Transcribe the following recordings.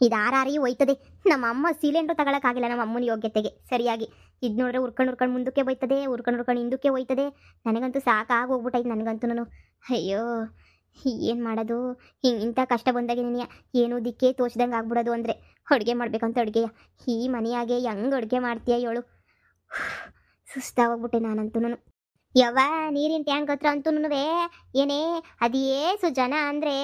ಇದು ಆರಾರಿ ಹೋಯ್ತದೆ. ನಮ್ಮ ಅಮ್ಮ ಸಿಲಿಂಡ್ರ್ ತಗೊಳಕ್ಕಾಗಿಲ್ಲ ನಮ್ಮ ಅಮ್ಮನ ಯೋಗ್ಯತೆಗೆ ಸರಿಯಾಗಿ. ಇದು ನೋಡ್ರೆ ಉರ್ಕೊಂಡು ಮುಂದಕ್ಕೆ ಹೋಯ್ತದೆ, ಉರ್ಕೊಂಡು ಹಿಂದಕ್ಕೆ ಹೋಯ್ತದೆ. ನನಗಂತೂ ಸಾಕಾಗಿ ಹೋಗ್ಬಿಟ್ಟೈತೆ ನನಗಂತೂ. ಅಯ್ಯೋ ಏನು ಮಾಡೋದು, ಇಂಥ ಕಷ್ಟ ಬಂದಾಗ ನೀನು ಏನೂ ದಿಕ್ಕೇ ತೋಚ್ದಂಗೆ ಆಗ್ಬಿಡೋದು. ಅಂದರೆ ಅಡುಗೆ ಮಾಡ್ಬೇಕಂತ ಅಡುಗೆಯ ಈ ಮನೆಯಾಗೆ ಹೆಂಗೆ ಅಡುಗೆ ಮಾಡ್ತೀಯ ಹೇಳು. ಸುಸ್ತಾಗೋಗ್ಬಿಟ್ಟೆ ನಾನಂತೂ. ಯವ್ವ ನೀರಿನ ಟ್ಯಾಂಕ್ ಹತ್ರ ಅಂತೂ ಏನೇ ಅದೇಸು ಜನ ಅಂದರೆ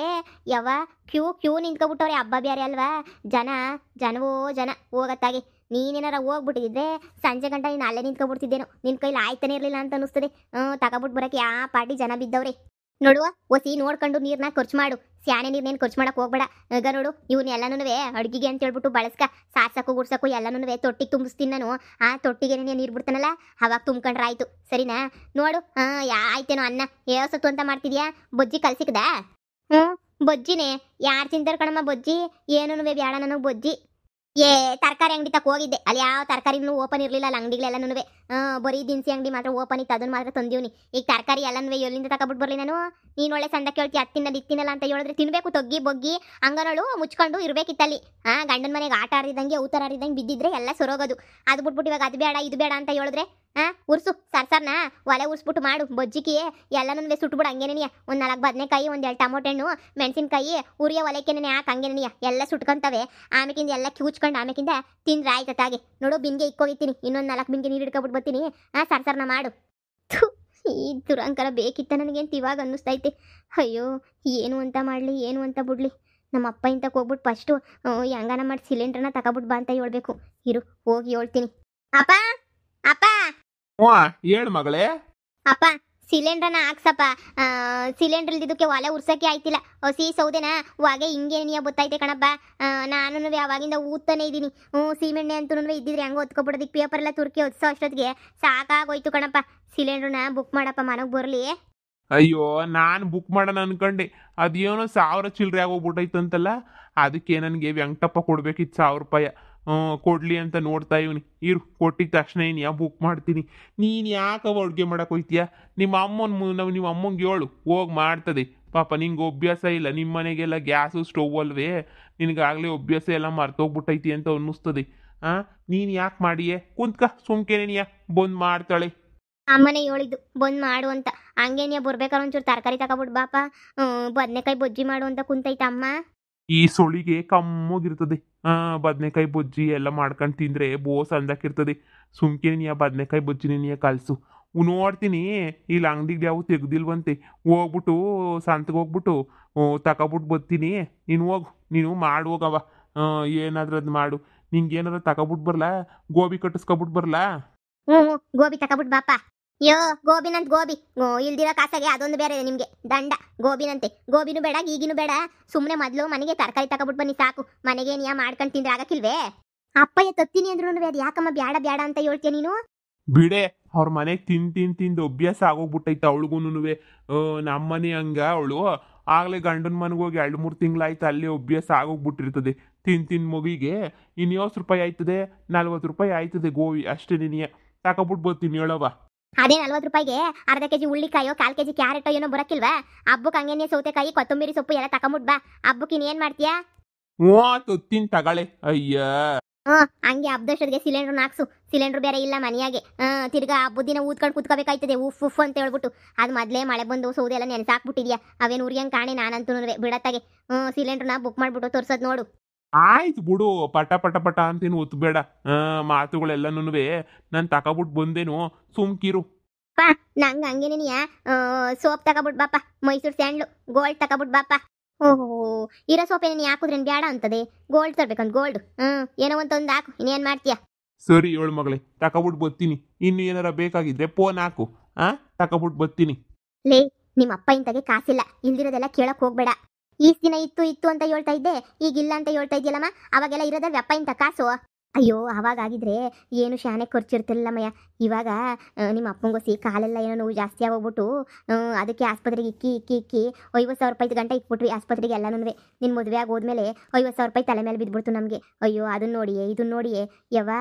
ಯವ್ವ ಕ್ಯೂ ನಿಂತ್ಕೊಬಿಟ್ಟವ್ರೆ. ಹಬ್ಬ ಬೇರೆ ಅಲ್ವಾ, ಜನವೋ ಜನ ಹೋಗತ್ತಾಗೆ. ನೀನೇನಾರ ಹೋಗ್ಬಿಟ್ಟಿದ್ರೆ ಸಂಜೆ ಗಂಟ ನೀನು ಅಲ್ಲೇ ನಿಂತ್ಕೊಬಿಡ್ತಿದ್ದೇನೋ. ನಿನ್ನ ಕೈಲಿ ಆಯ್ತಾನೆ ಇರಲಿಲ್ಲ ಅಂತ ಅನ್ನಿಸ್ತದೆ. ತಗೊಬಿಟ್ಟು ಬರೋಕ್ಕೆ ಯಾ ಪಾಟಿ ಜನ ಬಿದ್ದವ್ರೆ. ನೋಡುವ ಒಸಿ ನೋಡ್ಕೊಂಡು ನೀರನ್ನ ಖರ್ಚು ಮಾಡು. ಸ್ಯಾನೆ ನೀರ್ನೇನು ಖರ್ಚು ಮಾಡಕ್ಕೆ ಹೋಗ್ಬೇಡ. ಈಗ ನೋಡು ಇವ್ನ ಎಲ್ಲನೂ ಅಡುಗೆಗೆ ಅಂತ ಹೇಳ್ಬಿಟ್ಟು ಬಳಸ್ಕ. ಸಾರ್ಸಕ್ಕೂ ಗುಡ್ಸಕ್ಕೂ ಎಲ್ಲನೂ ತೊಟ್ಟಿಗೆ ತುಂಬಿಸ್ತೀನಿ ನಾನು. ಆ ತೊಟ್ಟಿಗೆ ನೀರು ಬಿಡ್ತಾನಲ್ಲ ಅವಾಗ ತುಂಬ್ಕೊಂಡ್ರೆ ಆಯಿತು, ಸರಿನಾ? ನೋಡು ಆಯ್ತೇನೋ ಅನ್ನ ಏಸತ್ತು ಅಂತ ಮಾಡ್ತಿದ್ಯಾ? ಬೊಜ್ಜಿ ಕಲ್ಸಿಕ್ದ? ಬೊಜ್ಜಿನೇ ಯಾರು ತಿಂತಾರೆ ಕಣಮ್ಮ ಬೊಜ್ಜಿ? ಏನೂ ಬೇಡ ನನಗೆ ಬೊಜ್ಜಿ. ತರಕಾರಿ ಅಂಗಡಿ ತಕ್ಕ ಹೋಗಿದ್ದೆ, ಅಲ್ಲಿ ಯಾವ ತರಕಾರಿನೂ ಓಪನ್ ಇರಲಿಲ್ಲ. ಅಲ್ಲಿ ಅಂಗಡಿಗಳೆಲ್ಲನೂ ಬರೀ ದಿನಸಿ ಅಂಗಡಿ ಮಾತ್ರ ಓಪನ್ ಇತ್ತು, ಅದನ್ನು ಮಾತ್ರ ತಂದೀವ್ನಿ. ಈಗ ತರಕಾರಿ ಎಲ್ಲನೂ ಎಲ್ಲಿಂದ ತಗೊಬಿಟ್ಟು ಬರಲಿ ನಾನು? ನೀನು ಒಳ್ಳೆ ಸಂದ ಕೇಳ್ತಿ, ಅದು ತಿನ್ನಲ್ಲ ಅಂತ ಹೇಳಿದ್ರೆ ತಿನ್ನಬೇಕು. ತೊಗ್ಗಿ ಬೊಗ್ಗಿ ಅಂಗನಳು ಮುಚ್ಕೊಂಡು ಇರಬೇಕಿತ್ತಲ್ಲಿ. ಗಂಡನ ಮನೆಗೆ ಆಟ ಆಡಿದಂಗೆ ಊತರ ಆಡಿದಂಗೆ ಬಿದ್ದಿದ್ರೆ ಎಲ್ಲ ಸೊರೋಗೋದು. ಅದು ಬಿಟ್ಬಿಟ್ಟು ಇವಾಗ ಅದು ಬೇಡ ಇದು ಬೇಡ ಅಂತ ಹೇಳಿದ್ರೆ ಉರ್ಸು ಸರ್ಸರ್ನ ಒಲೆ ಉರ್ಸ್ಬಿಟ್ಟು ಮಾಡು. ಬೊಜ್ಜಿಗೆ ಎಲ್ಲನೂ ಸುಟ್ಬಿಡು ಹಂಗೇನೆಯ. ಒಂದು 4 ಬದನೆಕಾಯಿ, 1 2 ಟಮೋಟೆ ಹಣ್ಣು, ಮೆಣಸಿನ್ಕಾಯಿ ಉರಿಯೋ ಒಲೆಕೆನೆ ಯಾಕೆ ಹಂಗೇನೆಯ ಎಲ್ಲ ಸುಟ್ಕೊಂತವೆ. ಆಮೇಕಿಂದ ಎಲ್ಲ ಕಿವುಚ್ಕೊಂಡು ಆಮೇಕಿಂದ ತಿಂದ್ರೆ ಆಯ್ತಾಗೆ. ನೋಡು ಬಿನ್ಗೆ ಇಕ್ಕೋಗಿತ್ತೀನಿ, ಇನ್ನೊಂದು 4 ಬಿನ್ಗೆ ನೀರು ಹಿಡ್ಕೊಬಿಟ್ಟು ಬರ್ತೀನಿ. ಸರ್ಸರ್ನ ಮಾಡು. ಈ ದುರಂಕರ ಬೇಕಿತ್ತ ನನಗೇಂತ ಇವಾಗ ಅನ್ನಿಸ್ತೈತೆ. ಅಯ್ಯೋ ಏನು ಅಂತ ಮಾಡಲಿ, ಏನು ಅಂತ ಬಿಡ್ಲಿ. ನಮ್ಮ ಅಪ್ಪ ಇಂತಕ್ಕೆ ಹೋಗ್ಬಿಟ್ಟು ಫಸ್ಟು ಹೆಂಗನ ಮಾಡಿ ಸಿಲಿಂಡ್ರನ್ನ ತಗೊಬಿಟ್ಟು ಬಾ ಅಂತ ಹೇಳ್ಬೇಕು. ಇರು ಹೋಗಿ ಹೇಳ್ತೀನಿ. ಅಪ್ಪ ಅಪ್ಪ ಹೇಳು ಮಗಳೇ. ಅಪ್ಪ ಸಿಲಿಂಡ್ರನ್ನ ಹಾಕ್ಸಪ್ಪ. ಸಿಲಿಂಡ್ರ್ ಇಲ್ದಿದ್ದಕ್ಕೆ ಒಲೆ ಉರ್ಸಕ್ಕೆ ಆಯ್ತಿಲ್ಲ. ಹಸಿ ಸೌದೆನ ಹೊಗೆ ಹಿಂಗೆ ನೀಯ ಗೊತ್ತೈತೆ ಕಣಪ್ಪ. ನಾನು ಅವಾಗಿಂದ ಊದ್ತಾನೆ ಇದ್ದೀನಿ. ಸೀಮೆಣ್ಣೆ ಅಂತೂ ಇದ್ದಿದ್ರೆ ಹೆಂಗೆ ಹೊತ್ಕೊಬಿಡೋದಕ್ಕೆ ಪೇಪರ್ ಎಲ್ಲ ತುರ್ಕಿ ಹೊತ್ಸೋ ಅಷ್ಟೊತ್ತಿಗೆ ಸಾಕಾಗೋಯ್ತು ಕಣಪ್ಪ. ಸಿಲಿಂಡ್ರನ್ನ ಬುಕ್ ಮಾಡಪ್ಪ, ಮನೆಗೆ ಬರಲಿ. ಅಯ್ಯೋ ನಾನು ಬುಕ್ ಮಾಡೋಣ ಅನ್ಕೊಂಡೆ, ಅದೇನೋ 1000 ಚಿಲ್ಲರೆ ಆಗೋಗ್ಬಿಟ್ಟೈತಂತಲ್ಲ. ಅದಕ್ಕೆ ನನಗೆ ವೆಂಕಟಪ್ಪ ಕೊಡ್ಬೇಕಿತ್ತು 1000 ರೂಪಾಯಿ. ಕೊಡ್ಲಿ ಅಂತ ನೋಡ್ತಾ ಇವನಿ. ಇರು ಕೊಟ್ಟಿದ ತಕ್ಷಣ ಏನು ಬುಕ್ ಮಾಡ್ತೀನಿ. ನೀನು ಯಾಕವ ಅಡುಗೆ ಮಾಡಕ್ಕೆ ಹೋಯ್ತೀಯ? ನಿಮ್ಮ ಅಮ್ಮಂಗೆ ಹೇಳು ಹೋಗಿ ಮಾಡ್ತದೆ. ಪಾಪ ನಿಂಗೆ ಅಭ್ಯಾಸ ಇಲ್ಲ, ನಿಮ್ಮ ಮನೆಗೆಲ್ಲ ಗ್ಯಾಸು ಸ್ಟವ್ ಅಲ್ವೇ, ನಿನಗಾಗಲೇ ಅಭ್ಯಾಸ ಎಲ್ಲ ಮರ್ತೋಗ್ಬಿಟ್ಟೈತಿ ಅಂತ ಅನ್ನಿಸ್ತದೆ. ನೀನು ಯಾಕೆ ಮಾಡಿಯೇ? ಕುಂತ್ಕ ಸುಮ್ಕೆನೇನಿಯ ಬಂದು ಮಾಡ್ತಾಳೆ. ಅಮ್ಮನೇ ಹೇಳಿದ್ದು ಬಂದು ಮಾಡು ಅಂತ. ಹಂಗೇನಿಯ ಬರ್ಬೇಕಾದ್ರೆ ಒಂಚೂರು ತರಕಾರಿ ತಗೊಬಿಟ್ಟು ಬಾಪ, ಬದನೆಕಾಯಿ ಬೊಜ್ಜಿ ಮಾಡು ಅಂತ ಕುಂತೈತ ಅಮ್ಮ. ಈ ಸೊಳಿಗೆ ಕಮ್ಮಗಿರ್ತದೆ. ಬದನೆಕಾಯಿ ಬೊಜ್ಜಿ ಎಲ್ಲ ಮಾಡ್ಕೊಂಡು ತಿಂದರೆ ಬೋಸ್ ಅಂದಕ್ಕಿರ್ತದೆ. ಸುಮ್ಕೆ ನೀ ಬದನೆಕಾಯಿ ಬೊಜ್ಜಿನೇ ನೀ ಕಲಸು. ನೋಡ್ತೀನಿ ಇಲ್ಲಿ ಅಂಗಡಿಗೆ ಯಾವ ತೆಗ್ದಿಲ್ವಂತೆ. ಹೋಗ್ಬಿಟ್ಟು ಸಂತಗೆ ಹೋಗ್ಬಿಟ್ಟು ತಗೊಬಿಟ್ಟು ಬರ್ತೀನಿ. ನೀನು ಹೋಗು, ನೀನು ಮಾಡಿ ಹೋಗವ. ಏನಾದ್ರೂ ಅದು ಮಾಡು. ನಿಂಗೆ ಏನಾದ್ರು ತಗೊಬಿಟ್ಟು ಬರಲಾ? ಗೋಬಿ ಕಟ್ಟಿಸ್ಕೊಬಿಟ್ಟು ಬರಲಾ? ಗೋಬಿ ತಗೊಬಿಟ್ಟು ಬಾಪ. ಯೋ ಗೋಬಿನಂತ ಗೋಬಿ ಇಲ್ದಿರೋ ಕಾಸಾಗೆ ಅದೊಂದು ಬೇರೆ ನಿಮಗೆ ದಂಡ. ಗೋಬಿನಂತೆ ಗೋಬಿನೂ ಬೇಡ, ಈಗಿನೂ ಬೇಡ. ಸುಮ್ಮನೆ ಮೊದಲು ಮನೆಗೆ ತರಕಾರಿ ತಗೊಬಿಟ್ಟು ಬನ್ನಿ ಸಾಕು. ಮನೆಗೆ ನೀ ಮಾಡ್ಕೊಂಡು ತಿಂದ್ರೆ ಆಗಕ್ಕಿಲ್ವೇ? ಅಪ್ಪಯ್ಯ ತತ್ತೀನಿ ಅಂದ್ರೂ ಅದು ಯಾಕಮ್ಮ ಬ್ಯಾಡ ಬ್ಯಾಡ ಅಂತ ಹೇಳ್ತೀಯ ನೀನು? ಬಿಡೆ, ಅವ್ರ ಮನೆಗೆ ತಿಂದು ಅಭ್ಯಾಸ ಆಗೋಗ್ಬಿಟ್ಟೈತೆ ಅವಳಿಗೂನು. ನಮ್ಮನೆ ಹಂಗ ಅವಳು ಆಗಲೇ ಗಂಡನ ಮನೆಗೆ ಹೋಗಿ 2-3 ತಿಂಗಳಾಯ್ತು, ಅಲ್ಲೇ ಅಭ್ಯಾಸ ಆಗೋಗ್ಬಿಟ್ಟಿರ್ತದೆ. ತಿನ್ ಮಗಿಗೆ ಇನ್ನು 50 ರೂಪಾಯಿ ಆಯ್ತದೆ, 40 ರೂಪಾಯಿ ಆಯ್ತದೆ ಗೋಬಿ ಅಷ್ಟೇ. ನೀನು ತಗೊಬಿಟ್ಟು ಬರ್ತೀನಿ ಹೇಳವ. ಅದೇ 40 ರೂಪಾಯಿಗೆ ಅರ್ಧ ಕೆಜಿ ಉಳ್ಳಿಕಾಯೋ 1/4 ಕೆಜಿ ಕ್ಯಾರೆಟೋ ಏನೋ ಬರಕ್ಕಿಲ್ವಾ? ಹಬ್ಬಕ್ಕೆ ಹಂಗೇನೆ ಸೌತೆಕಾಯಿ ಕೊತ್ತಂಬರಿ ಸೊಪ್ಪು ಎಲ್ಲ ತಗೊಂಬಿಟ್ ಬಾ. ಹಬ್ಬಕ್ಕೆ ಇನ್ನೇನು ಮಾಡ್ತೀಯಾ? ತೊತ್ತಿನ ತಗೊಳ್ಳೆ. ಅಯ್ಯ ಹಂಗೆ ಹಬ್ಬದಷ್ಟೊತ್ತಿಗೆ ಸಿಲಿಂಡ್ರ್ ಹಾಕ್ಸು. ಸಿಲಿಂಡ್ರ್ ಬೇರೆ ಇಲ್ಲ ಮನೆಯಾಗೆ. ತಿರ್ಗಾ ಹಬ್ಬದ ದಿನ ಊದ್ಕೊಂಡು ಕುತ್ಕೋಬೇಕಾಯ್ತದೆ ಉಫ್ ಉಫ್ ಅಂತ ಹೇಳ್ಬಿಟ್ಟು. ಅದು ಮೊದಲೇ ಮಳೆ ಬಂದು ಸೌದೆ ಎಲ್ಲ ನೆನೆಸಾಕ್ಬಿಟ್ಟಿದ್ಯಾ. ಅವೇನು ಉರಿಯಂಗೆ ಕಾಣೆ ನಾನಂತೂ ಬಿಡತ್ತಾಗೆ. ಸಿಲಿಂಡ್ರನ್ನ ಬುಕ್ ಮಾಡ್ಬಿಟ್ಟು ತೋರ್ಸೋದು ನೋಡು. ಆಯ್ತು ಬಿಡು, ಪಟ ಪಟ ಪಟ ಅಂತೇನು ಒತ್ತಬೇಡ. ಮಾತುಗಳೆಲ್ಲನೂ ನಾನು ತಗೊಬಿಟ್ಟು ಬಂದೇನು, ಸುಮ್ಕಿರು. ನಂಗೆ ಹಂಗೇನೇನಿಯ ಸೋಪ್ ತಗೊಬಿಟ್ಟು ಬಾಪ. ಮೈಸೂರು ಸ್ಯಾಂಡ್ಲು ಗೋಲ್ಡ್ ತಗೊಬಿಟ್ಟು ಬಾಪ. ಓಹೋ ಇರೋ ಸೋಪ್ ಏನೇನು ಹಾಕುದ್ರೇನು ಬೇಡ ಅಂತದೆ. Gold ತರ್ಬೇಕಂತ gold. ಏನೋ ಒಂದು ಹಾಕು, ಇನ್ನೇನು ಮಾಡ್ತೀಯ? ಸರಿ ಹೇಳು ಮಗಳೇ, ತಗೊಬಿಟ್ಟು ಬರ್ತೀನಿ. ಇನ್ನು ಏನಾರ ಬೇಕಾಗಿದ್ರೆ ಫೋನ್ ಹಾಕು, ತಗೊಬಿಟ್ಟು ಬರ್ತೀನಿ. ಲೇ ನಿಮ್ಮ ಅಪ್ಪ ಇಂತಾಗೆ ಕಾಸಿಲ್ಲ, ಇಲ್ದಿರೋದೆಲ್ಲ ಕೇಳಕ್ ಹೋಗ್ಬೇಡ. ಈ ದಿನ ಇತ್ತು ಅಂತ ಹೇಳ್ತಾ ಇದ್ದೆ, ಈಗಿಲ್ಲ ಅಂತ ಹೇಳ್ತಾ ಇದೆಯಲ್ಲಮ್ಮ. ಅವಾಗೆಲ್ಲ ಇರೋದ ವ್ಯಪ್ಪ ಇಂತ ಕಾಸು. ಅಯ್ಯೋ ಅವಾಗಾಗಿದ್ರೆ ಏನು ಶಾನೆ ಖರ್ಚಿರ್ತಿಲ್ಲಮ್ಮಯ್ಯ. ಇವಾಗ ನಿಮ್ಮ ಅಪ್ಪಂಗೋಸಿ ಕಾಲೆಲ್ಲ ಏನೋ ನೋವು ಜಾಸ್ತಿ ಆಗೋಗ್ಬಿಟ್ಟು ಅದಕ್ಕೆ ಆಸ್ಪತ್ರೆಗೆ ಇಕ್ಕಿ 50,000 ರೂಪಾಯಿ ಗಂಟೆ ಇಕ್ಬಿಟ್ವಿ ಆಸ್ಪತ್ರೆಗೆ ಎಲ್ಲನೂ. ನಿನ್ನ ಮದುವೆ ಆಗೋದ್ಮೇಲೆ 50,000 ರೂಪಾಯಿ ತಲೆ ಮೇಲೆ ಬಿದ್ದುಬಿಡ್ತು ನಮಗೆ. ಅಯ್ಯೋ ಅದನ್ನ ನೋಡಿಯೇ ಇದನ್ನ ನೋಡಿಯೇ ಯವ್ವ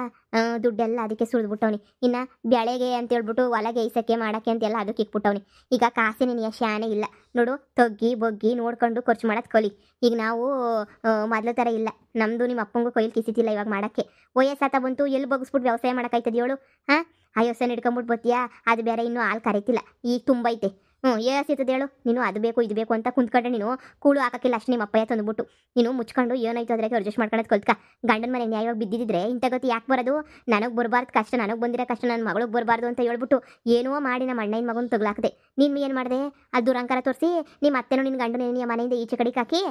ದುಡ್ಡೆಲ್ಲ ಅದಕ್ಕೆ ಸುಳಿದ್ಬಿಟ್ಟವ್ನಿ. ಇನ್ನು ಬೆಳೆಗೆ ಅಂತ ಹೇಳ್ಬಿಟ್ಟು ಹೊಲಗೆ ಐಸಕ್ಕೆ ಮಾಡೋಕ್ಕೆ ಅಂತೆಲ್ಲ ಅದಕ್ಕೆ ಇಕ್ಬಿಟ್ಟವ್ನಿ. ಈಗ ಕಾಸೆ ನಿನಗೆ ಶಾನೆ ಇಲ್ಲ ನೋಡು, ತಗ್ಗಿ ಬಗ್ಗಿ ನೋಡ್ಕೊಂಡು ಖರ್ಚು ಮಾಡೋದು ಕಲಿ. ಈಗ ನಾವು ಮೊದಲ ಥರ ಇಲ್ಲ, ನಮ್ಮದು ನಿಮ್ಮ ಅಪ್ಪಂಗೂ ಕೊಯ್ಲು ಕಿಸಿತಿಲ್ಲ ಇವಾಗ ಮಾಡೋಕ್ಕೆ. ವಯಸ್ಸಾತ ಬಂತು, ಎಲ್ಲಿ ಬಗ್ಸ್ಬಿಟ್ಟು ವ್ಯವಸಾಯ ಮಾಡೋಕ್ಕಾಯ್ತದೆ ಹೇಳು? ಹಾಂ ಆ ವ್ಯವಸಾಯ ಹಿಡ್ಕೊಂಬಿಟ್ಟು ಬತ್ತೀಯಾ? ಅದು ಬೇರೆ ಇನ್ನೂ ಹಾಲು ಕರೀತಿಲ್ಲ, ಈಗ ತುಂಬೈತೆ. ಏಸಿರ್ತದೆ ಹೇಳು ನೀನು? ಅದು ಬೇಕು ಇದು ಬೇಕು ಅಂತ ಕುಂತ್ಕೊಂಡ್ರೆ ನೀನು ಕೂಳು ಹಾಕಕ್ಕಿಲ್ಲ ಅಷ್ಟು ನಿಮ್ಮ ಅಪ್ಪಯ್ಯ ತಂದುಬಿಟ್ಟು. ನೀನು ಮುಚ್ಕೊಂಡು ಏನಾಯ್ತು ಅದ್ರಾಗೆ ಅಡ್ಜಸ್ಟ್ ಮಾಡ್ಕೊಳ್ಳೋದು ಕಲ್ತ್ಕ. ಗಂಡನ ಮನೆ ನ್ಯಾಯವಾಗಿ ಬಿದ್ದಿದ್ರೆ ಇಂಥ ಗತಿ ಯಾಕೆ ಬರೋದು? ನನಗೆ ಬರಬಾರ್ದು ಕಷ್ಟ, ನನಗೆ ಬಂದಿರೋ ಕಷ್ಟ ನನ್ನ ಮಗಳಿಗೆ ಬರಬಾರ್ದು ಅಂತ ಹೇಳ್ಬಿಟ್ಟು ಏನೋ ಮಾಡಿ ನಮ್ಮ ಅಣ್ಣನ ಮಗನ ತಗ್ಲಾಕ್ದೆ. ನೀನು ಏನು ಮಾಡಿದೆ? ಅದು ದುರಂಕಾರ ತೋರಿಸಿ ನಿಮ್ಮ ಅತ್ತೆನೂ ನಿನ್ನ ಗಂಡನ ನಿನ್ನ ಮನೆಯಿಂದ ಈಚೆ ಕಡೆಗೆ ಹಾಕಿ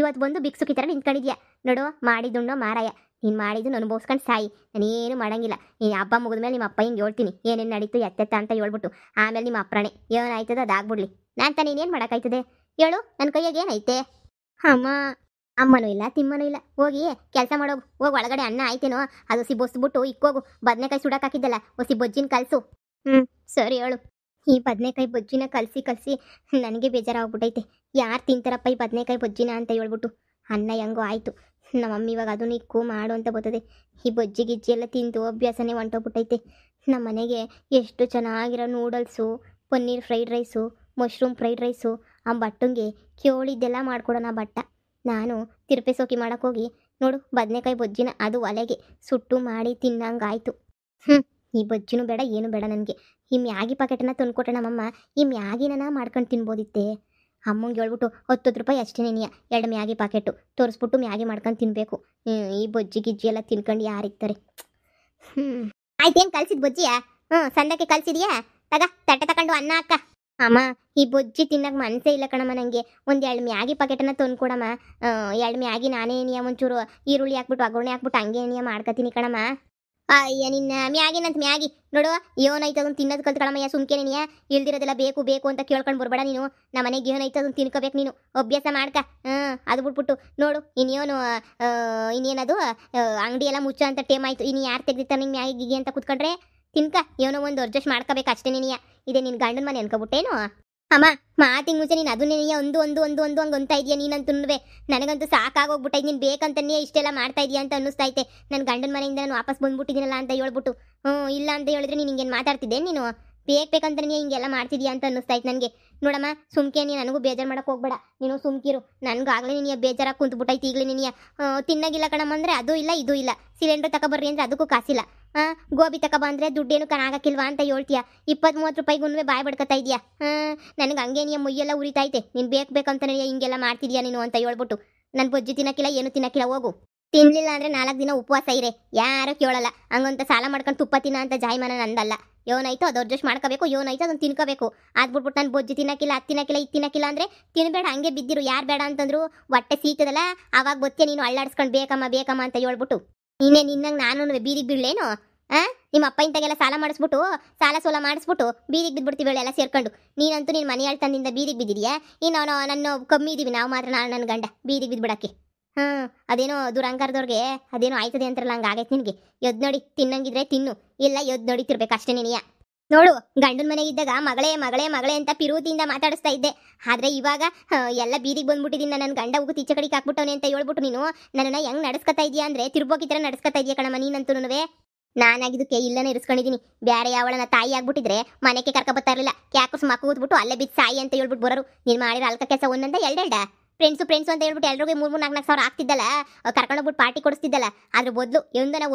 ಇವತ್ತು ಬಂದು ಬಿಕ್ಸುಕಿ ಥರ ನಿಂತ್ಕೊಂಡಿದ್ಯಾ ನೋಡು. ಮಾಡಿದುಣ್ಣೋ ಮಾರಾಯ, ನೀನು ಮಾಡಿದ್ದು ಅನುಭವಿಸ್ಕೊಂಡು ಸಾಯಿ, ನಾನೇನು ಮಾಡೋಂಗಿಲ್ಲ. ನೀನು ಹಬ್ಬ ಮುಗಿದ್ಮೇಲೆ ನಿಮ್ಮ ಅಪ್ಪ ಹಿಂಗೆ ಹೇಳ್ತೀನಿ ಏನೇನು ನಡೀತು ಎತ್ತೆತ್ತ ಅಂತ ಹೇಳ್ಬಿಟ್ಟು. ಆಮೇಲೆ ನಿಮ್ಮ ಅಪ್ಪಣೆ ಏನಾಯ್ತದ ಅದಾಗ್ಬಿಡ್ಲಿ. ನಾನು ತಾನು ಇನ್ನೇನು ಮಾಡೋಕ್ಕಾಯ್ತದೆ ಹೇಳು? ನನ್ನ ಕೈಯಾಗ ಏನೈತೆ? ಅಮ್ಮನೂ ಇಲ್ಲ ತಿಮ್ಮನೂ ಇಲ್ಲ. ಹೋಗಿ ಕೆಲಸ ಮಾಡೋಗು, ಹೋಗಿ ಒಳಗಡೆ ಅನ್ನ ಆಯ್ತೇನೋ ಅದು ಸಿ ಬೊಸ್ಬಿಟ್ಟು ಇಕ್ಕೋಗು. ಬದನೆಕಾಯಿ ಸುಡೋಕ್ಕಾಕಿದ್ದಲ್ಲ ಒಸಿ ಬೊಜ್ಜಿನ ಕಲಸು. ಸರಿ ಹೇಳು. ಈ ಬದನೆಕಾಯಿ ಬೊಜ್ಜಿನ ಕಲಸಿ ನನಗೆ ಬೇಜಾರಾಗ್ಬಿಟ್ಟೈತೆ. ಯಾರು ತಿಂತಾರಪ್ಪ ಈ ಬದನೆಕಾಯಿ ಬೊಜ್ಜಿನ ಅಂತ ಹೇಳ್ಬಿಟ್ಟು. ಅನ್ನ ಹೆಂಗೋ ಆಯಿತು, ನಮ್ಮ ಮಮ್ಮಿ ಇವಾಗ ಅದನ್ನು ಇಕ್ಕು ಮಾಡು ಅಂತ ಬರ್ತದೆ. ಈ ಬೊಜ್ಜಿ ಗಿಜ್ಜಿ ಎಲ್ಲ ತಿಂದು ಅಭ್ಯಾಸನೇ ಹೊಂಟೋಗ್ಬಿಟ್ಟೈತೆ. ನಮ್ಮ ಮನೆಗೆ ಎಷ್ಟು ಚೆನ್ನಾಗಿರೋ noodles, paneer fried rice, mushroom fried rice ಆ ಬಟ್ಟಂಗೆ ಕೇಳಿದ್ದೆಲ್ಲ ಮಾಡ್ಕೊಡೋಣ ಬಟ್ಟ. ನಾನು ತಿರುಪೆ ಸೋಕಿ ಮಾಡೋಕ್ಕೋಗಿ ನೋಡು ಬದನೆಕಾಯಿ ಬೊಜ್ಜಿನ ಅದು ಒಲೆಗೆ ಸುಟ್ಟು ಮಾಡಿ ತಿನ್ನಂಗಾಯ್ತು. ಈ ಬೊಜ್ಜಿನೂ ಬೇಡ ಏನು ಬೇಡ ನನಗೆ. ಈ ಮ್ಯಾಗಿ ಪ್ಯಾಕೆಟನ್ನು ತಂದುಕೊಟ್ರೆ ನಮ್ಮಮ್ಮ ಈ ಮ್ಯಾಗಿನ ಮಾಡ್ಕೊಂಡು ತಿನ್ಬೋದಿತ್ತೆ. ಅಮ್ಮಂಗೆ ಹೇಳ್ಬಿಟ್ಟು 10 ರೂಪಾಯಿ ಅಷ್ಟೇ ನೀನು 2 ಮ್ಯಾಗಿ ಪ್ಯಾಕೆಟು ತೋರಿಸ್ಬಿಟ್ಟು ಮ್ಯಾಗಿ ಮಾಡ್ಕೊಂಡು ತಿನ್ನಬೇಕು. ಈ ಬೊಜ್ಜಿ ಗಿಜ್ಜಿ ಎಲ್ಲ ತಿನ್ಕೊಂಡು ಯಾರಿರ್ತಾರೆ? ಆಯ್ತೇನು ಕಲ್ಸಿದ್ ಬೊಜ್ಜಿಯಾ? ಸಂದಕ್ಕೆ ಕಲ್ಸಿದ್ಯಾ? ತಟ್ಟೆ ತಗೊಂಡು ಅನ್ನ ಅಕ್ಕ. ಅಮ್ಮ ಈ ಬೊಜ್ಜಿ ತಿನ್ನಕ್ಕೆ ಮನಸ್ಸೇ ಇಲ್ಲ ಕಣಮ್ಮ ನನಗೆ. 2 ಮ್ಯಾಗಿ ಪ್ಯಾಕೆಟನ್ನು ತಂದುಕೊಡಮ್ಮ. 2 ಮ್ಯಾಗಿ ನಾನೇ ಒಂಚೂರು ಈರುಳ್ಳಿ ಹಾಕ್ಬಿಟ್ಟು ಒಗ್ಗರಣೆ ಹಾಕ್ಬಿಟ್ಟು ಹಂಗೆ ಮಾಡ್ಕೊತೀನಿ ಕಣಮ್ಮ. ಅಯ್ಯ ನಿನ್ನ ಮ್ಯಾಗಿನಂತ ಮ್ಯಾಗಿ ನೋಡು ಏನಾಯ್ತು ಅದನ್ನು ತಿನ್ನೋದು ಕಲ್ತ್ಕೊಳಮ್ಮಯ್ಯ. ಸುಮ್ಕೆ ನೀನು ಇಲ್ದಿರೋದೆಲ್ಲ ಬೇಕು ಅಂತ ಕೇಳ್ಕೊಂಡು ಬರ್ಬೇಡ ನೀನು. ನಮ್ಮ ಮನೆಗೆ ಏನಾಯ್ತು ಅದನ್ನು ತಿನ್ಕೋಬೇಕು ನೀನು, ಅಭ್ಯಾಸ ಮಾಡ್ಕ. ಅದು ಬಿಟ್ಬಿಟ್ಟು ನೋಡು ಇನ್ನೇನದು ಅಂಗಡಿ ಎಲ್ಲ ಮುಚ್ಚೋ ಅಂತ ಟೇಮ್ ಆಯಿತು. ಇನ್ನು ಯಾರು ತೆಗ್ದಿರ್ತಾರೆ ನಿಂಗೆ ಮ್ಯಾಗಿ ಗಿಗಿ ಅಂತ ಕೂತ್ಕೊಂಡ್ರೆ ತಿನ್ಕ. ಏನೋ ಒಂದು ಅಡ್ಜಸ್ಟ್ ಮಾಡ್ಕೋಬೇಕು ಅಷ್ಟೇ ನೀನು. ಇದೇ ನಿನ್ನ ಗಂಡನ ಮನೆ ಅನ್ಕೋಬಿಟ್ಟೇನು? ಅಮ್ಮ ಮಾತಿಂಗ್ ಮುಂಚೆ ನೀನು ಅದನ್ನೇ ಒಂದು ಹಂಗೆ ಅಂತ ಇದೆಯಾ ನೀನಂತೂ? ನನಗಂತೂ ಸಾಕಾಗೋಗ್ಬಿಟ್ಟೈತೆ. ನೀನು ಬೇಕಂತನೇ ಇಷ್ಟೆಲ್ಲ ಮಾಡ್ತಾ ಇದೆಯಾ ಅಂತ ಅನ್ನಿಸ್ತೈತೆ. ನನ್ನ ಗಂಡನ ಮನೆಯಿಂದ ನಾನು ವಾಪಸ್ ಬಂದ್ಬಿಟ್ಟಿದ್ದೀನಲ್ಲ ಅಂತ ಹೇಳ್ಬಿಟ್ಟು. ಇಲ್ಲ ಅಂತ ಹೇಳಿದ್ರೆ ನೀನು ಹಿಂಗೇನು ಮಾತಾಡ್ತಿದ್ದೆ? ನೀನು ಬೇಕಂತ ನೀನು ಹಿಂಗೆಲ್ಲ ಮಾಡ್ತಿದ್ಯಾ ಅಂತ ಅನ್ನಿಸ್ತೈತೆ ನನಗೆ. ನೋಡಮ್ಮ ಸುಮ್ಕೆ ನೀನು ನನಗೂ ಬೇಜಾರು ಮಾಡೋಕೆ ಹೋಗ್ಬೇಡ. ನೀನು ಸುಮ್ಕಿರು. ನನಗಾಗಲೇ ನೀನು ಬೇಜಾರಾಗಿ ಕುಂತ್ಬಿಟ್ಟೈತೆ ಈಗಲೇ ನೀನು. ತಿನ್ನಾಗಿಲ್ಲ ಕಣಮ್ಮ ಅಂದರೆ ಅದು ಇಲ್ಲ ಇದು ಇಲ್ಲ. ಸಿಲಿಂಡ್ರ್ ತಗೊಬರ್ರಿ ಅಂದರೆ ಅದಕ್ಕೂ ಕಾಸಿಲ್ಲ. ಗೋಬಿ ತಗೊಬಂದ್ರೆ ದುಡ್ಡೇನು ಕನಾಗಕ್ಕಿಲ್ವಾ ಅಂತ ಹೇಳ್ತೀಯ. 20-30 ರೂಪಾಯಿಗೂ ಬಾಯ್ ಬಡ್ಕೊತಾ ಇದೆಯಾ? ನನಗೆ ಹಂಗೆ ನೀ ಮುಯ್ಯೆಲ್ಲ ಉರಿತೈತೆ. ನೀನು ಬೇಕಂತಾನೆ ಹಿಂಗೆಲ್ಲ ಮಾಡ್ತಿದ್ಯಾ ನೀನು ಅಂತ ಹೇಳ್ಬಿಟ್ಟು. ನಾನು ಬೊಜ್ಜಿ ತಿನ್ನಕ್ಕಿಲ್ಲ ಏನು ತಿನ್ನಕ್ಕಿಲ್ಲ, ಹೋಗು. ತಿನ್ನಲಿಲ್ಲ ಅಂದರೆ 4 ದಿನ ಉಪವಾಸ ಇರೆ, ಯಾರು ಕೇಳಲ್ಲ. ಹಂಗಂತ ಸಾಲ ಮಾಡ್ಕೊಂಡು ತುಪ್ಪ ತಿನ್ನ ಅಂತ ಜಾಯ್ಮಾನ ನಂದಲ್ಲ. ಏನಾಯ್ತು ಅದು ಅಡ್ಜಸ್ಟ್ ಮಾಡ್ಕೋಬೇಕು, ಏನಾಯ್ತು ಅದನ್ನು ತಿನ್ಕೋಬೇಕು. ಅದ್ಬಿಟ್ಬಿಟ್ಟು ನಾನು ಬೊಜ್ಜಿ ತಿನ್ನಕ್ಕಿಲ್ಲ ಅದು ತಿನ್ನಕ್ಕಿಲ್ಲ ಇದು ತಿನ್ನಕ್ಕಿಲ್ಲ ಅಂದರೆ ತಿನ್ಬೇಡ, ಹಂಗೆ ಬಿದ್ದಿರು. ಯಾರು ಬೇಡ ಅಂತಂದ್ರು ಹೊಟ್ಟೆ ಸೀತದಲ್ಲ ಆವಾಗ ಬೊತ್ತೆ ನೀನು ಅಳ್ಳಾಡ್ಸ್ಕೊಂಡು ಬೇಕಮ್ಮ ಅಂತ ಹೇಳ್ಬಿಟ್ಟು. ನಿನ್ನಂಗೆ ನಾನು ಬೀದಿಗೆ ಬೀಳೇನು? ನಿಮ್ಮ ಅಪ್ಪ ಇಂತಾಗೆಲ್ಲ ಸಾಲ ಮಾಡಿಸ್ಬಿಟ್ಟು ಸಾಲ ಸೋಲ ಮಾಡಿಸ್ಬಿಟ್ಟು ಬೀದಿಗೆ ಬಿದ್ದುಬಿಡ್ತೀವಿ ಎಲ್ಲ ಸೇರ್ಕೊಂಡು. ನೀನಂತೂ ನಿನ್ನ ಮನೆ ಹೇಳ್ತಂದಿಂದ ಬೀದಿಗೆ ಬಿದ್ದಿದ್ಯಾ. ಇನ್ನು ನನ್ನ ಕಮ್ಮಿ ಇದ್ದೀವಿ ನಾವು ಮಾತ್ರ, ನನ್ನ ಗಂಡ ಬೀದಿಗೆ ಬಿದ್ದುಬಿಡಕ್ಕೆ. ಅದೇನೋ ದುರಂಕಾರದವ್ರಿಗೆ ಅದೇನೋ ಆಯ್ತದೆ ಅಂತಾರಲ್ಲ ಹಂಗೆ ಆಗೈತೆ ನಿನಗೆ. ಎದ್ದು ನೋಡಿ ತಿನ್ನಂಗಿದ್ರೆ ತಿನ್ನು, ಇಲ್ಲ ಎದ್ದು ನೋಡಿತಿರ್ಬೇಕು ಅಷ್ಟೇ ನೀನಿಯ. ನೋಡು ಗಂಡನ ಮನೆಗಿದ್ದಾಗ ಮಗಳೇ ಅಂತ ಪಿರುತಿಯಿಂದ ಮಾತಾಡಿಸ್ತಾ ಇದ್ದೆ. ಆದರೆ ಇವಾಗ ಎಲ್ಲ ಬೀದಿಗೆ ಬಂದ್ಬಿಟ್ಟಿದ್ದೀನಿ. ನನ್ನ ಗಂಡ ಹೋಗಿ ಈಚೆ ಕಡೆಗೆ ಹಾಕ್ಬಿಟ್ಟವನೆ ಅಂತ ಹೇಳ್ಬಿಟ್ಟು ನೀನು ನನ್ನನ್ನು ಹೆಂಗೆ ನಡೆಸ್ಕೊತಾ ಇದೆಯಾ ಅಂದರೆ ತಿರ್ಬೋಕಿ ಥರ ನಡೆಸ್ಕೊತಾ ಇದೆಯಾ ಕಣಮ್ಮ ನೀನಂತೂ. ನಾನಾಗಿದ್ದಕ್ಕೆ ಇಲ್ಲನೇ ಇರಿಸ್ಕೊಂಡಿದ್ದೀನಿ. ಬೇರೆ ಯಾವಳನ್ನ ತಾಯಿ ಆಗ್ಬಿಟ್ಟಿದ್ರೆ ಮನೆಗೆ ಕರ್ಕೊಬತ್ತಾ ಇರಲಿಲ್ಲ. ಕ್ಯಾಕಸ್ ಮಕ್ಕ ಕೂತ್ಬಿಟ್ಟು ಅಲ್ಲೇ ಬಿದ್ದು ಸಾಯಿ ಅಂತ ಹೇಳ್ಬಿಟ್ಟು ಬರೋರು. ನೀನು ಮಾಡಿರೋ ಅಲ್ಕ ಕೆಲಸ ಒಂದಂತ ಎರಡೆರಡ ಫ್ರೆಂಡ್ಸು ಅಂತ ಹೇಳ್ಬಿಟ್ಟು ಎಲ್ರಿಗೂ 3-4 ಸಾವಿರ ಆಗ್ತಿದ್ದಲ್ಲ, ಕರ್ಕೊಂಡೋಗ್ಬಿಟ್ಟು ಪಾರ್ಟಿ ಕೊಡಿಸ್ತಿದ್ದಲ್ಲ. ಅದ್ರ ಬದಲು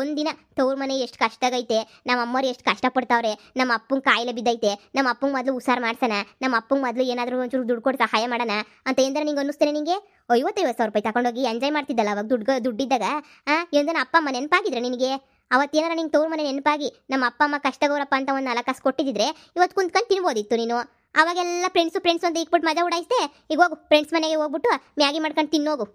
ಒಂದಿನ ತವ್ರ ಮನೆ ಎಷ್ಟು ಕಷ್ಟಾಗೈತೆ, ನಮ್ಮ ಅಮ್ಮವ್ರು ಎಷ್ಟು ಕಷ್ಟಪಡ್ತಾವ್ರೆ. ನಮ್ಮ ಅಪ್ಪಂಗೆ ಕಾಯಿಲೆ ಬಿದ್ದೈತೆ, ನಮ್ಮ ಅಪ್ಪಂಗೆ ಮೊದಲು ಹುಷಾರು ಮಾಡ್ಸೋಣ, ನಮ್ಮ ಅಪ್ಪಂಗೆ ಮೊದಲು ಏನಾದರೂ ಒಂಚೂರು ದುಡ್ಡು ಕೊಟ್ಟು ಸಹಾಯ ಮಾಡೋಣ ಅಂತ ಏನಾರ ನಿಂಗೆ ಅನ್ನಿಸ್ತೇನೆ ನಿನಗೆ? 50,000 ರೂಪಾಯಿ ತಗೊಂಡೋಗಿ ಎಂಜಾಯ್ ಮಾಡ್ತಿದ್ದಲ್ಲ ಅವಾಗ ದುಡ್ಡಿದ್ದಾಗ. ಏನಂದ್ರೆ ಅಪ್ಪ ಅಮ್ಮ ನೆನಪಾಗಿದ್ರೆ ನಿನಗೆ? ಅವತ್ತೇನಾರ ನಿಂಗೆ ತವ್ರ ಮನೆ ನೆನಪಾಗಿ ನಮ್ಮ ಅಪ್ಪ ಅಮ್ಮ ಕಷ್ಟಗೌರಪ್ಪ ಅಂತ ಒಂದು 4 ಕಾಸು ಕೊಟ್ಟಿದ್ದಿದ್ರೆ ಇವತ್ತು ಕುಂತ್ಕೊಂಡು ತಿನ್ಬೋದಿತ್ತು ನೀನು. ಅವಾಗೆಲ್ಲ ಫ್ರೆಂಡ್ಸು ಅಂತ ಇಕ್ಬಿಟ್ಟು ಮಜಾ ಉಡಾಯಿಸ್ದೆ. ಈಗ ಹೋಗು ಫ್ರೆಂಡ್ಸ್ ಮನೆಗೆ ಹೋಗ್ಬಿಟ್ಟು ಮ್ಯಾಗಿ ಮಾಡ್ಕೊಂಡು ತಿನ್ನೋಗು.